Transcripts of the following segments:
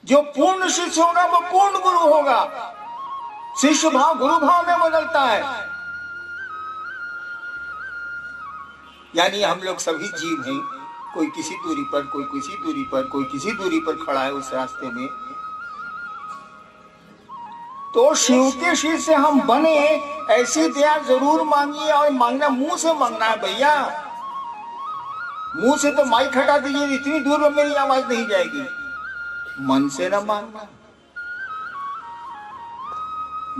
जो पूर्ण शिष्य होगा वो पूर्ण गुरु होगा। शिष्य भाव गुरु भाव में बदलता है। यानी हम लोग सभी जीव हैं, कोई किसी दूरी पर, कोई किसी दूरी पर, कोई किसी दूरी पर खड़ा है उस रास्ते में। तो शिव के शिष्य हम बने, ऐसी दया जरूर मांगिए। और मांगना मुंह से मांगना है भैया। मुंह से तो माइक हटा दीजिए, इतनी दूर में मेरी आवाज नहीं जाएगी। मन से ना मांगना,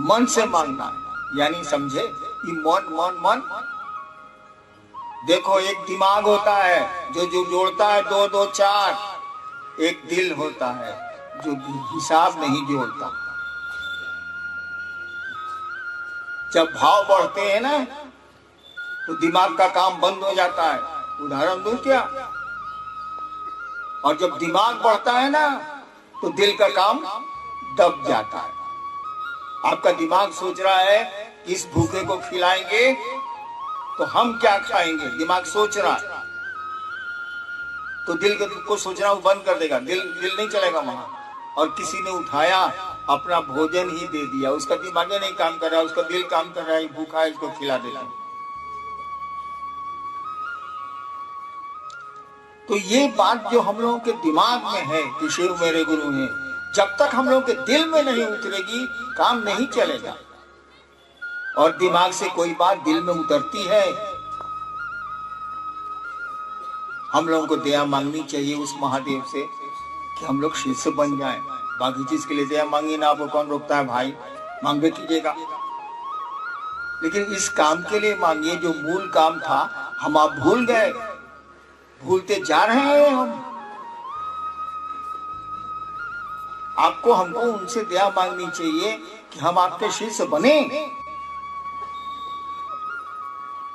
मन से मांगना। यानी समझे कि मन मन मन। देखो एक दिमाग होता है जो जो जोड़ता है 2 2 4। एक दिल होता है जो हिसाब नहीं जोड़ता। जब भाव बढ़ते हैं ना तो दिमाग का काम बंद हो जाता है। उदाहरण दूं क्या? और जब दिमाग बढ़ता है ना तो दिल का काम दब जाता है। आपका दिमाग सोच रहा है कि इस भूखे को खिलाएंगे तो हम क्या खाएंगे, दिमाग सोच रहा है। तो दिल को सोचना वो बंद कर देगा, दिल नहीं चलेगा वहां। और किसी ने उठाया, अपना भोजन ही दे दिया, उसका दिमाग नहीं काम कर रहा, उसका दिल काम कर रहा है, भूखा है इसको खिला देता। तो ये बात जो हम लोगों के दिमाग में है कि शिव मेरे गुरु हैं, जब तक हम लोगों के दिल में नहीं उतरेगी काम नहीं चलेगा। और दिमाग से कोई बात दिल में उतरती है। हम लोगों को दया मांगनी चाहिए उस महादेव से कि हम लोग शिष्य बन जाएं। बाकी चीज के लिए दया मांगी ना, आपको कौन रोकता है भाई, मांगे कीजिएगा। लेकिन इस काम के लिए मांगिए जो मूल काम था, हम आप भूल गए, भूलते जा रहे हैं हम। आपको हमको उनसे दया मांगनी चाहिए कि हम आपके शिष्य बने।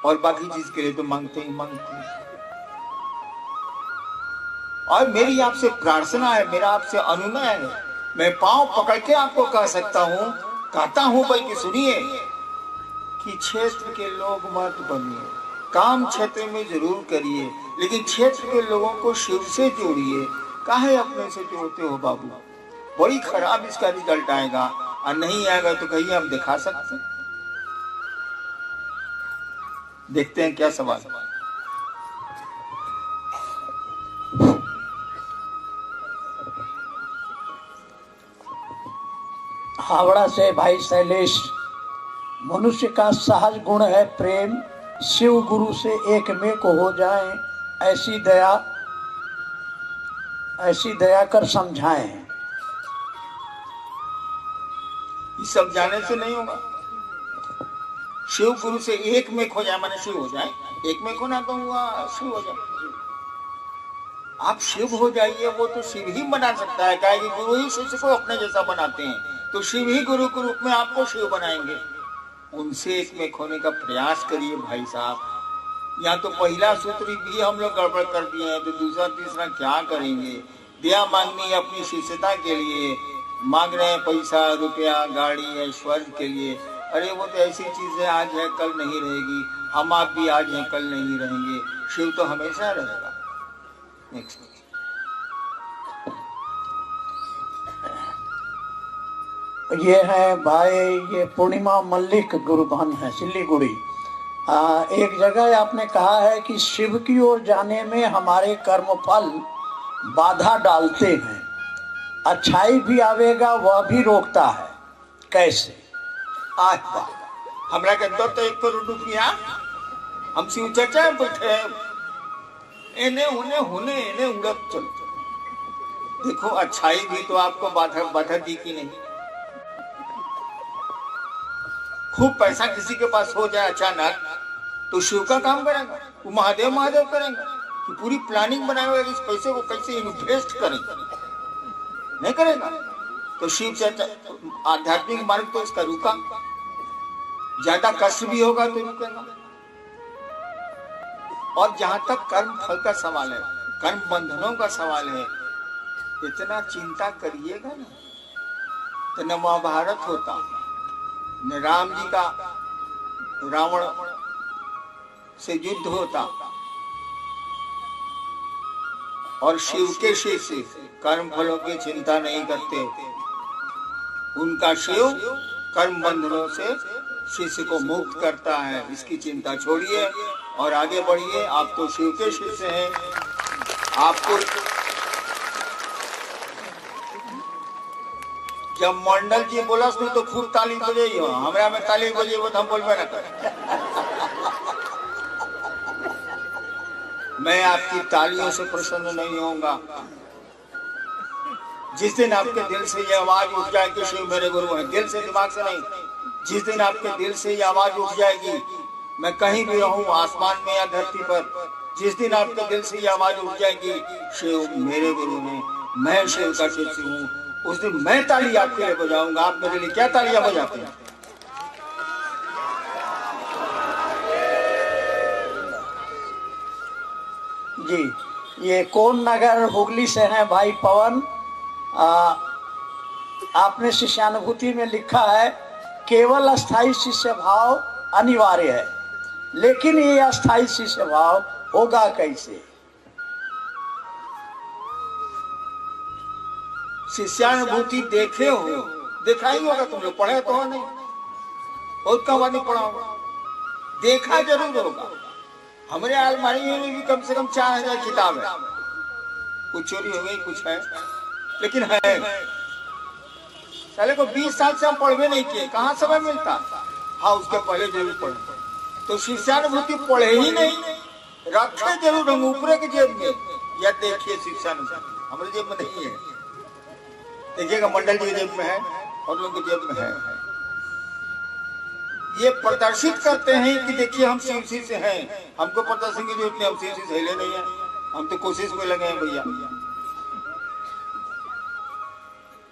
और बाकी चीज के लिए तो मांगते ही मांगते हैं। और मेरी आपसे प्रार्थना है, मेरा आपसे अनुनय है, मैं पांव पकड़ के आपको कह सकता हूं, कहता हूं, बल्कि सुनिए कि क्षेत्र के लोग मत बनिए। काम क्षेत्र में जरूर करिए, लेकिन क्षेत्र के लोगों को शिव से जोड़िए। काहे अपने से जोड़ते हो बाबू? बड़ी खराब इसका रिजल्ट आएगा। और नहीं आएगा तो कहिए हम दिखा सकते हैं। देखते हैं क्या सवाल। हावड़ा से भाई शैलेश। मनुष्य का सहज गुण है प्रेम, शिव गुरु से एक में को हो जाए, ऐसी दया कर समझाएं। ये समझाने से नहीं होगा। शिव गुरु से एक में खो जाए माने शिव हो जाए। एक में खोना तो हुआ शिव हो जाए। आप शिव हो जाइए, वो तो शिव ही बना सकता है। क्या कि गुरु ही शिष्य को अपने जैसा बनाते हैं, तो शिव ही गुरु के रूप में आपको शिव बनाएंगे। उनसे एक में खोने का प्रयास करिए भाई साहब। यहाँ तो पहला सूत्र भी हम लोग गड़बड़ कर दिए हैं, तो दूसरा तीसरा क्या करेंगे? दया मांगनी अपनी शिष्यता के लिए, मांग रहे हैं पैसा रुपया गाड़ी ऐश्वर्य के लिए। अरे वो तो ऐसी चीज है, आज है कल नहीं रहेगी। हम आप भी आज हैं कल नहीं रहेंगे, शिव तो हमेशा रहेगा। नेक्स्ट। ये है भाई, ये पूर्णिमा मल्लिक गुरुधन है सिल्लीगुड़ी। एक जगह आपने कहा है कि शिव की ओर जाने में हमारे कर्मफल बाधा डालते हैं, अच्छाई भी आवेगा वह भी रोकता है, कैसे? आज बात हमरा के अंदर तो 1 करोड़ रुपया हम शिव चर्चा में बैठे एने होने उड़प चल। देखो अच्छाई भी तो आपको बाधा दी कि नहीं? खूब पैसा किसी के पास हो जाए अचानक तो शिव का काम करेगा, वो महादेव करेंगे कि पूरी प्लानिंग बनाए हुए इस पैसे को कैसे इन्वेस्ट करेंगे, नहीं करेगा। तो शिव चर्चा आध्यात्मिक मार्ग तो इसका रुका, ज्यादा कष्ट भी होगा तो रुकेगा। और जहां तक कर्म फल का सवाल है, कर्म बंधनों का सवाल है, इतना चिंता करिएगा ना तो न महाभारत होता, न राम जी का रावण से युद्ध होता, और शिव के शिष्य कर्म फलों की चिंता नहीं करते। उनका शिव कर्म बंधनों से शिष्य को मुक्त करता है। इसकी चिंता छोड़िए और आगे बढ़िए। आप तो शिव के शिष्य हैं। आपको जब मंडल जी बोला उसने तो खूब ताली बजाई हो, हमरा में ताली बजे वो हम बोलबे ना कर। मैं आपकी तालियों से प्रसन्न नहीं होऊंगा। जिस दिन आपके दिल से ये आवाज उठ जाए कि शिव मेरे गुरु हैं, दिल से दिमाग से नहीं, जिस दिन आपके दिल से ये आवाज उठ जाएगी, मैं कहीं भी रहूं आसमान में या धरती पर, जिस दिन आपके दिल से ये आवाज उठ जाएगी शिव मेरे गुरु हैं, मैं शिव का शिष्य हूँ, उस दिन मैं ताली आपके लिए बजाऊंगा। आप मेरे लिए क्या तालियां बजाते हैं? जी, ये कौन नगर हुगली से हैं भाई पवन। आपने शिष्यानुभूति में लिखा है केवल अस्थाई शिष्य भाव अनिवार्य है, लेकिन ये अस्थाई शिष्य भाव होगा कैसे? शिष्यानुभूति देखे हो, देखा ही होगा तुम लोग, पढ़े तो हो नहीं, बहुत कम आदमी पढ़ा होगा, देखा जरूर होगा। हमारे अलमारी में भी कम से कम 4000 किताब है, कुछ चोरी हो गई कुछ है, लेकिन है। साले को 20 साल से हम पढ़वे नहीं किए, कहाँ समय मिलता? हाँ, उसके पहले जरूर पढ़े। तो शिष्यानुभूति पढ़े ही नहीं, रखे जरूर हम ऊपरे के जेब में। या देखिए शिष्यानुभूति हमारे जेब में नहीं है, देखिएगा मंडल जी जेब में है और लोगों के जेब में है। ये प्रदर्शित करते हैं कि देखिए हम शिव से हैं, हमको प्रदर्शन की जरूरत नहीं, हम शिव से हिले नहीं है, हम तो कोशिश में लगे हैं भैया।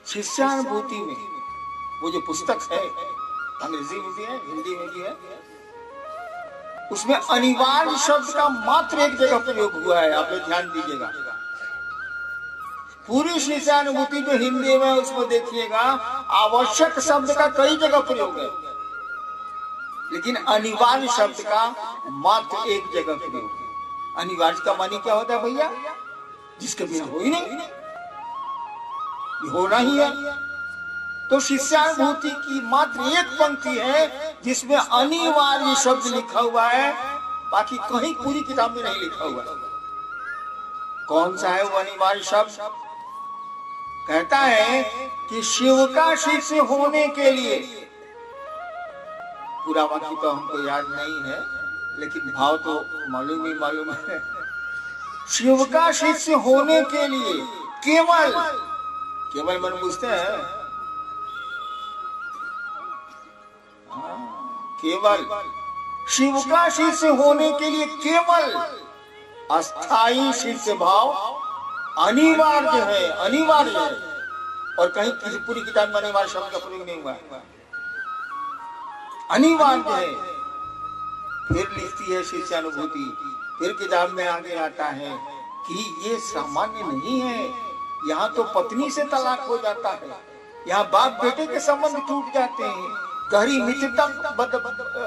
शिष्यानुभूति में वो जो पुस्तक है, अंग्रेजी में भी है, हिंदी में भी है, उसमें अनिवार्य शब्द का मात्र एक जगह प्रयोग हुआ है। आप लोग ध्यान दीजिएगा, पूरी शिष्यानुभूति जो हिंदी में उसको देखिएगा, आवश्यक शब्द का कई जगह प्रयोग है, लेकिन अनिवार्य शब्द का मात्र एक जगह प्रयोग है। अनिवार्य का मानी क्या होता है भैया? जिसके बिना हो ही नहीं, होना ही है। तो शिष्यानुभूति की मात्र एक पंक्ति है जिसमें अनिवार्य शब्द लिखा हुआ है, बाकी कहीं पूरी किताब में नहीं लिखा हुआ है। कौन सा है वो अनिवार्य शब्द? कहता है कि शिव का शिष्य होने के लिए, पूरा वाक्य तो हमको याद नहीं है, लेकिन भाव तो मालूम है। शिव का शिष्य होने के लिए केवल मन पूछते हैं, केवल शिव का शिष्य होने के लिए केवल अस्थाई शिष्य भाव अनिवार्य है, अनिवार्य है। और कहीं किसी पूरी किताब में अनिवार्य शब्द का प्रयोग नहीं हुआ है, अनिवार्य है। फिर लिखती है शिष्यानुभूति, फिर किताब में आगे आता है कि ये सामान्य नहीं है, यहाँ तो पत्नी से तलाक हो जाता है, यहाँ बाप बेटे के संबंध टूट जाते हैं, गहरी मित्रता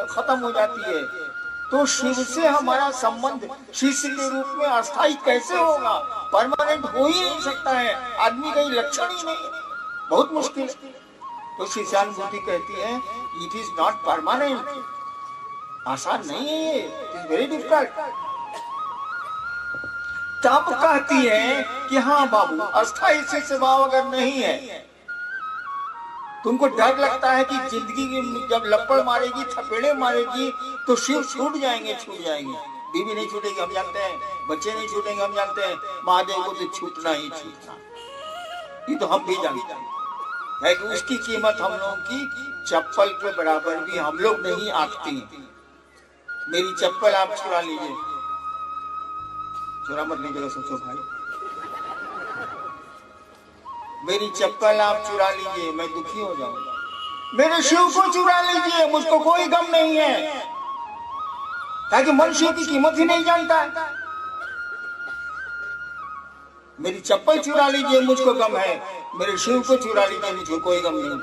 खत्म हो जाती है। तो शिव से हमारा संबंध शिष्य के रूप में अस्थायी कैसे होगा? परमानेंट हो ही नहीं सकता है, आदमी का लक्षण ही नहीं, बहुत मुश्किल। तो शिष्यानुभूति कहती है इट इज नॉट परमानेंट, आसान नहीं है ये, इट इज वेरी डिफिकल्ट। तब कहती है कि हाँ बाबू, अस्थायी शिष्य भाव अगर नहीं है, तुमको डर लगता है कि जिंदगी जब लपड़ मारेगी, थपेड़े मारेगी, तो शिव छूट जाएंगे। बीवी नहीं छूटेगी हम जानते हैं, बच्चे नहीं छूटेंगे हम जानते हैं, महादेव को तो छूटना ही छूटना, ये तो हम भी जानते हैं कि उसकी कीमत हम लोगों की चप्पल के बराबर भी हम लोग नहीं आंकते। मेरी चप्पल आप चुरा लीजिए, चुरा मत लीजिएगा, सोचो भाई, मेरी चप्पल आप चुरा लीजिए, मैं दुखी हो जाऊंगा। मेरे शिव को चुरा लीजिए, मुझको कोई गम नहीं है, ताकि मनुष्य की कीमत ही नहीं जानता है। मेरी चप्पल चुरा लीजिए, मुझको गम है, मेरे शिव को चुरा लीजिए, मुझको कोई गम नहीं।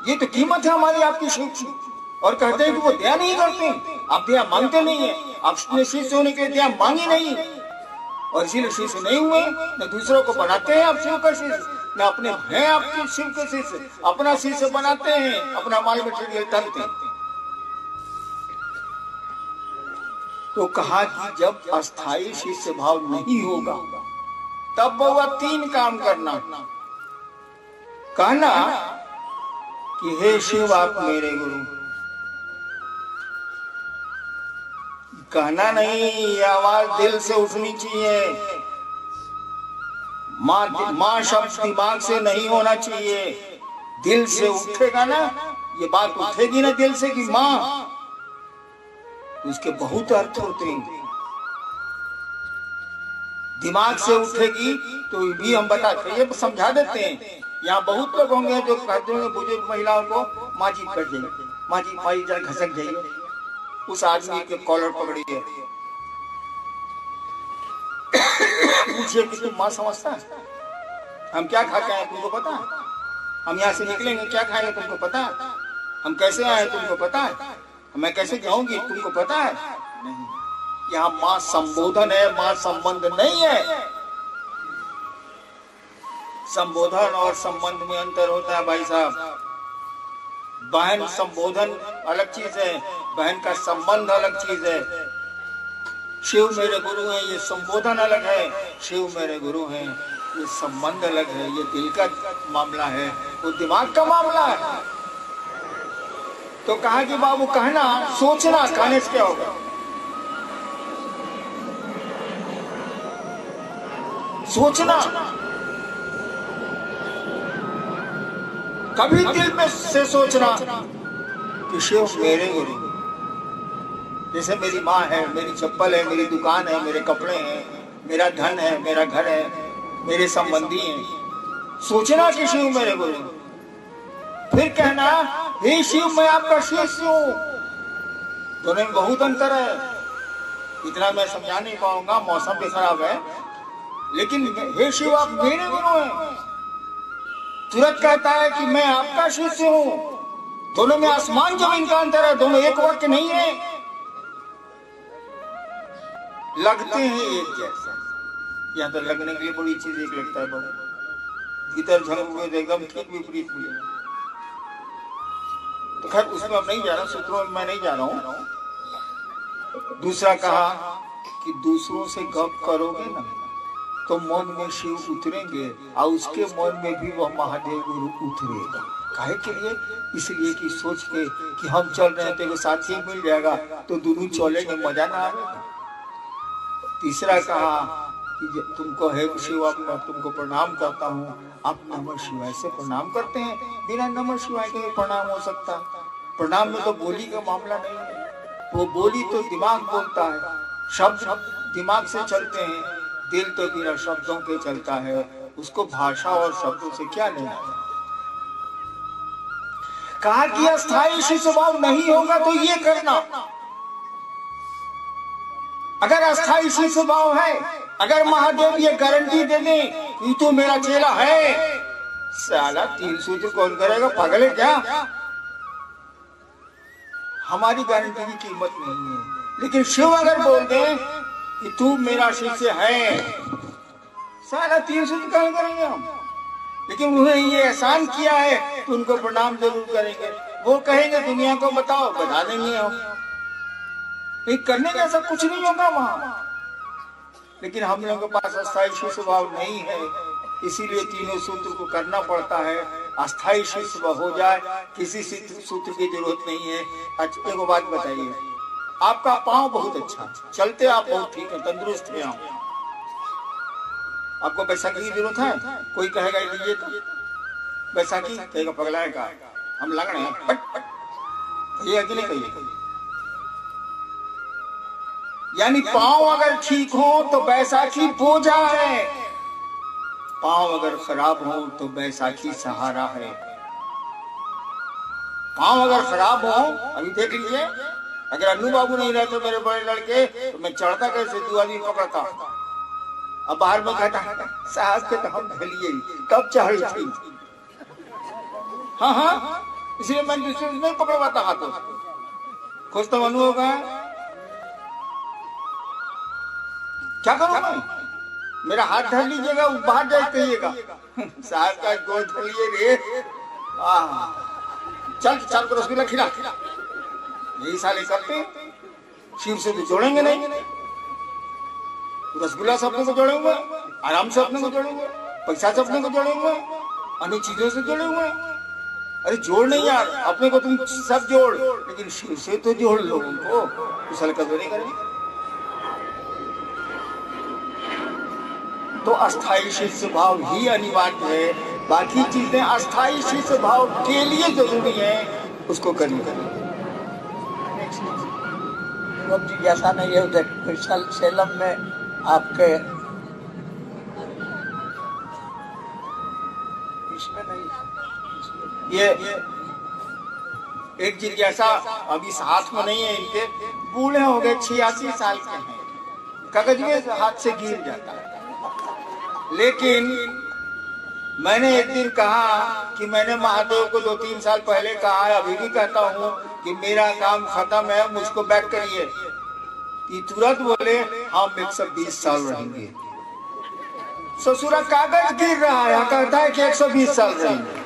ये तो कीमत है हमारी आपकी शिव की। और कहते हैं कि वो दया नहीं करते, आप दया मांगते नहीं है, आपने शिष्य होने के लिए दया मांगी नहीं, और इसीलिए शिष्य नहीं हुए। न दूसरों को बनाते हैं आप शिव का शिष्य, न अपने हैं आपके शिव के शिष्य, अपना शिष्य बनाते हैं, अपना माल मटेरियल तलते हैं। तो कहा कि जब अस्थाई शिष्य भाव नहीं होगा तब वह 3 काम करना। कहना कि हे शिव आप मेरे गुरु, कहना नहीं, ये आवाज दिल से उठनी चाहिए। माँ शब्द दिमाग से नहीं होना चाहिए, दिल से उठेगा ना, ये बात उठेगी ना दिल से कि माँ, उसके बहुत अर्थ होते हैं। दिमाग से उठेगी तो भी हम बताते, ये समझा देते हैं। यहाँ बहुत लोग होंगे जो कहते होंगे बुजुर्ग महिलाओं को, माँ जी बैठ जाइए, माँ जी माई जरा घसक जाइए, उस आदमी के कॉलर पकड़िए, पूछिए कि तुम माँ समझता है? हम क्या खा के आए तुमको पता है? हम यहाँ से निकलेंगे क्या खाएंगे तुमको पता है? हम कैसे आए तुमको पता है? मैं कैसे जाऊंगी तुमको पता है? नहीं, यहाँ माँ संबोधन है, माँ संबंध नहीं है। संबोधन और संबंध में अंतर होता है भाई साहब। बहन संबोधन अलग चीज है, बहन का संबंध अलग चीज है। शिव मेरे गुरु हैं, ये संबोधन अलग है। शिव मेरे गुरु हैं, ये संबंध अलग है। ये दिल का मामला है, वो दिमाग का मामला है। तो कहा कि बाबू कहना, सोचना, कहने से क्या होगा? सोचना, कभी दिल में से सोचना कि शिव मेरे गुरु, जैसे मेरी माँ है, मेरी चप्पल है, मेरी दुकान है, मेरे कपड़े हैं, मेरा धन है, मेरा घर है, मेरे संबंधी हैं। सोचना कि शिव मेरे गुरु। फिर कहना, हे शिव मैं आपका शिष्य हूँ। दोनों में बहुत अंतर है, इतना मैं समझा नहीं पाऊंगा, मौसम भी खराब है। लेकिन हे शिव आप मेरे गुरु हैं, तुरंत कहता है कि मैं आपका शिष्य हूँ। दोनों में आसमान जमीन का अंतर है, दोनों एक वाक्य नहीं है, लगते हैं एक जैसा। यहाँ तो लगने के लिए बड़ी चीज एक लगता है, बड़ा भीतर झलक हुए एकदम ठीक विपरीत मिले। तो खैर उसमें अब नहीं जा रहा, सूत्रों में मैं नहीं जा रहा हूँ। दूसरा कहा कि दूसरों से गप करोगे ना तो मन में शिव उतरेंगे और उसके मन में भी वह महादेव गुरु उतरेगा। काहे के लिए? इसलिए कि सोच के कि हम चल रहे हैं तो साथी मिल जाएगा तो दोनों चलेंगे, मजा ना आएगा। तीसरा कहा कि तुमको है शिव, मैं तुमको प्रणाम करता हूँ, आप नमः शिवाय से प्रणाम करते हैं। बिना नमः शिवाय के प्रणाम हो सकता? प्रणाम में तो बोली का मामला नहीं है, वो बोली तो दिमाग बोलता है, शब्द दिमाग से चलते हैं, दिल तो बिना शब्दों के चलता है। उसको भाषा और शब्दों से क्या लेना है? कहा कि अस्थायी शिष्य भाव नहीं होगा तो ये करना। अगर अस्थायी शिष्य भाव है, अगर महादेव ये गारंटी दे दे कि तू मेरा चेला है, साला 3 सूत्र कौन करेगा? पागल है क्या? हमारी गारंटी की कीमत नहीं है। लेकिन शिव अगर बोल दे कि तू मेरा शिष्य है, सारा 3 सूत्र कौन करेंगे हम? लेकिन उन्होंने ये एहसान किया है तो उनको प्रणाम जरूर करेंगे। वो कहेंगे दुनिया को बताओ, बता देंगे हम। करने का ऐसा कुछ नहीं होगा वहां। लेकिन हम लोगों के पास अस्थायी शिष्य भाव नहीं है, इसीलिए 3 सूत्र को करना पड़ता है। अस्थायी शिष्य भाव हो जाए, किसी सूत्र की जरूरत नहीं है। अच्छा एक बात बताइए, आपका पांव बहुत अच्छा, चलते आप बहुत ठीक है, तंदुरुस्त है आप, आपको बैसाखी की जरूरत है? कोई कहेगा लीजिए तो बैसाखी, कहेगा पगला है का, हम लग रहे हैं, ये अकेले कहिए। यानी पांव अगर ठीक हो तो बैसाखी बोझा है, पांव अगर खराब हो तो बैसाखी सहारा है। पांव अगर खराब हो, अभी देख लीजिए, अगर अन्नू बाबू नहीं रहते मेरे बड़े लड़के तो मैं चढ़ता कैसे? 2 आदमी पकड़ता। अब बाहर में कहता साहस पे तो हम धलिए कब चढ़ी थी। हाँ, इसलिए मैं दूसरे नहीं पकड़वाता हाथों से, खुश तो मनु होगा। क्या करूं मैं? मेरा हाथ धर लीजिएगा, बाहर जाए कहिएगा साहब का गोद धर लिए रे। चल चल को रसगुल्ला खिला। यही साले करते, शिव से तो जोड़ेंगे नहीं। रसगुल्ला से अपने को जोड़े हुए, आराम से अपने को जोड़े हुए, पैसा से अपने को जोड़े हुए, अन्य चीजों से जोड़े हुए। अरे जोड़ नहीं यार, अपने को तुम सब जोड़, लेकिन शिव से तो जोड़ लो उनको, कुछ हल्का तो नहीं करेंगे। तो अस्थायी शिष्य भाव ही अनिवार्य है, बाकी चीजें अस्थायी शिष्य भाव के लिए जरूरी है, उसको करिए। जी ऐसा नहीं है, उधर सेलम में आपके इसमें नहीं, ये एक जिज्ञासा अभी साथ में नहीं है, इनके बूढ़े हो गए, 86 साल के हैं, कागज में हाथ से गिर जाता है। लेकिन मैंने एक दिन कहा कि मैंने महादेव को 2-3 साल पहले कहा है, अभी भी कहता हूँ कि मेरा काम खत्म है, मुझको बैक करिए। कि तुरंत बोले हम 120 साल रहेंगे। ससुरा कागज गिर रहा है, कहता है कि 120 साल रहेंगे।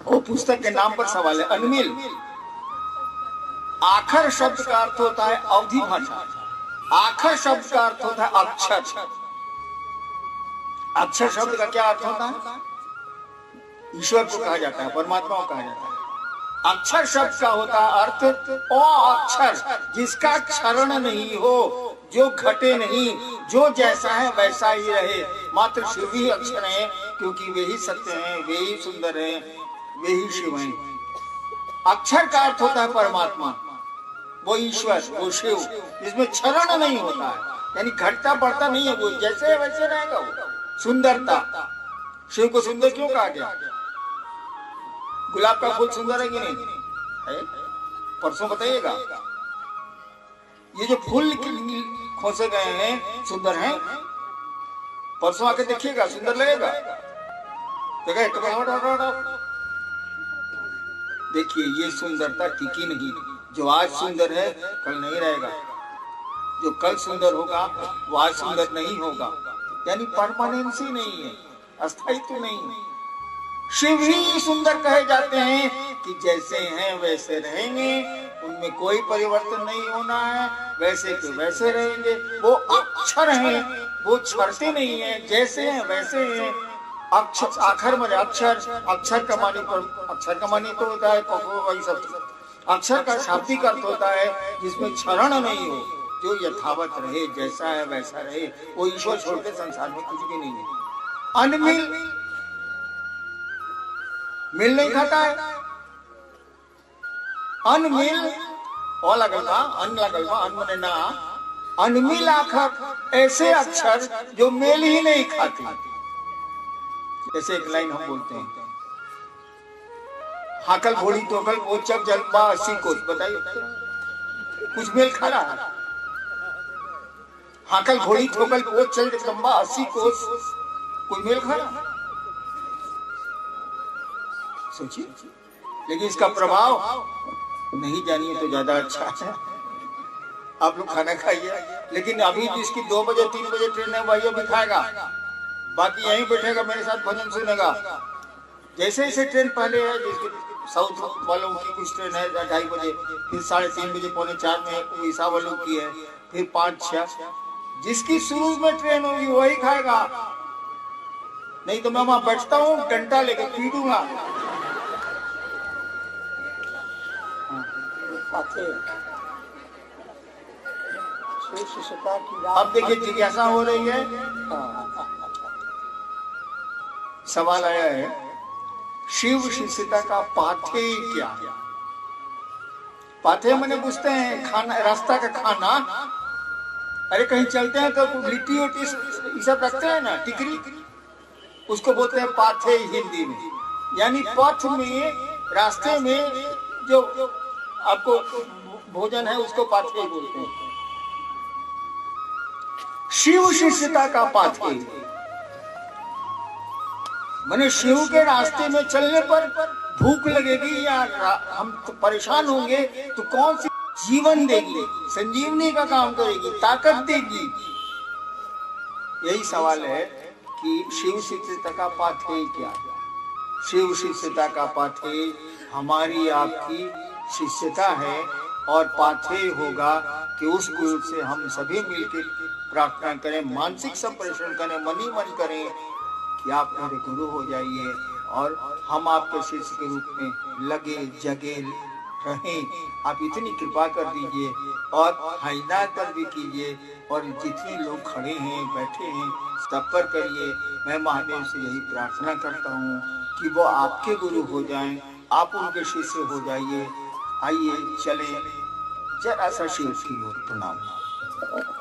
वो पुस्तक के नाम पर सवाल है। अनमिल आखर शब्द का अर्थ होता है अवधि भाषा, आखर शब्द का अर्थ होता है अक्षर। अक्षर शब्द का क्या अर्थ होता है? ईश्वर को कहा जाता है, परमात्मा को कहा जाता है। अक्षर शब्द का होता है अर्थ ओ अक्षर, जिसका क्षरण नहीं हो, जो घटे नहीं, जो जैसा है वैसा ही रहे। मात्र शिव ही अक्षर है, क्योंकि वे ही सत्य हैं, वे ही सुंदर हैं, वे ही शिव हैं। अक्षर का अर्थ होता है परमात्मा, वो ईश्वर, वो शिव, जिसमें क्षरण नहीं होता है, यानी घटता बढ़ता नहीं है, वो जैसे है वैसे रहेगा। वो सुंदरता, शिव को सुंदर क्यों कहा गया? गुलाब का फूल सुंदर है कि नहीं है? परसों बताइएगा, ये जो फूल खोसे गए हैं सुंदर हैं, परसों आके देखिएगा, सुंदर लगेगा। देखिए ये सुंदरता टिकी नहीं, जो आज सुंदर है कल नहीं रहेगा, जो कल सुंदर होगा वो आज सुंदर नहीं होगा, यानी परमानेंसी नहीं है, अस्थायित्व नहीं है। शिव ही सुंदर कहे जाते हैं कि जैसे हैं वैसे रहेंगे, उनमें कोई परिवर्तन नहीं होना है, वैसे के वैसे रहेंगे। वो अक्षर हैं, वो छरते नहीं है, जैसे हैं वैसे हैं। अक्षर आखर में अक्षर, अक्षर का मानी पर अक्षर का मानी तो होता है वही सब। अक्षर का शाब्दिक अर्थ होता है जिसमें क्षरण नहीं हो, जो यथावत रहे, जैसा है वैसा रहे। वो ईश्वर छोड़ के संसार में कुछ भी नहीं है। अनमिल मिल नहीं खाता है, अनमिल और लगलवा, अन्न लगलवा, अन्न मने ना, अनमिल आखर ऐसे अक्षर जो मेल ही नहीं खाते। जैसे एक लाइन हम बोलते हैं, हाकल घोड़ी तोकल पोचक जलपा 80 कोस, बताइए कुछ मेल खा रहा है? हाकल घोड़ी ठोकल पोच चल लंबा 80 कोस, कोई मेल खा रहा? सोचिए। लेकिन इसका प्रभाव नहीं जानिए तो ज्यादा अच्छा है। आप लोग खाना खाइए, लेकिन अभी जिसकी 2 बजे 3 बजे ट्रेन है वही अभी खाएगा, बाकी यहीं बैठेगा, मेरे साथ भजन सुनेगा। जैसे जैसे ट्रेन पहले है, जिसकी साउथ वालों की कुछ ट्रेन है 2:30 बजे, फिर 3:30 बजे 3:45 में उड़ीसा वालों की है, फिर 5-6, जिसकी शुरू में ट्रेन होगी वही खाएगा। नहीं तो मैं वहां बैठता हूँ, डंडा लेकर पीटूंगा। अब देखिए जिज्ञासा हो रही है, सवाल आया है, शिव शिष्यता का पाथेय क्या है? पाथेय मैंने पूछते हैं खाना, रास्ता का खाना। अरे कहीं चलते हैं तो लिट्टी उट्टी सब रखते हैं ना, टिकरी, उसको बोलते हैं पाथेय हिंदी में, यानी पथ में, रास्ते में जो आपको भोजन है उसको पाथेय बोलते हैं। शिव शिष्यता का पाथेय माने शिव के रास्ते में चलने पर भूख लगेगी या हम तो परेशान होंगे तो कौन सी जीवन देगी, संजीवनी का काम करेगी, ताकत देगी। यही सवाल है कि शिव शिष्यता का पाथेय क्या है। शिव शिष्यता का पाथेय हमारी आपकी शिष्यता है, और पाथेय होगा कि उस गुरु से हम सभी मिलकर प्रार्थना करें, मानसिक संप्रेषण करें, मनी मन करें कि आप मेरे गुरु हो जाइए और हम आपके शिष्य के रूप में लगे जगे रहें। आप इतनी कृपा कर दीजिए और हिदायत पर भी कीजिए, और जितने लोग खड़े हैं बैठे हैं सब पर करिए। मैं महादेव से यही प्रार्थना करता हूँ कि वो आपके गुरु हो जाएं, आप उनके शिष्य हो जाइए। आइए चलें जरा सा शिव की ओर। प्रणाम।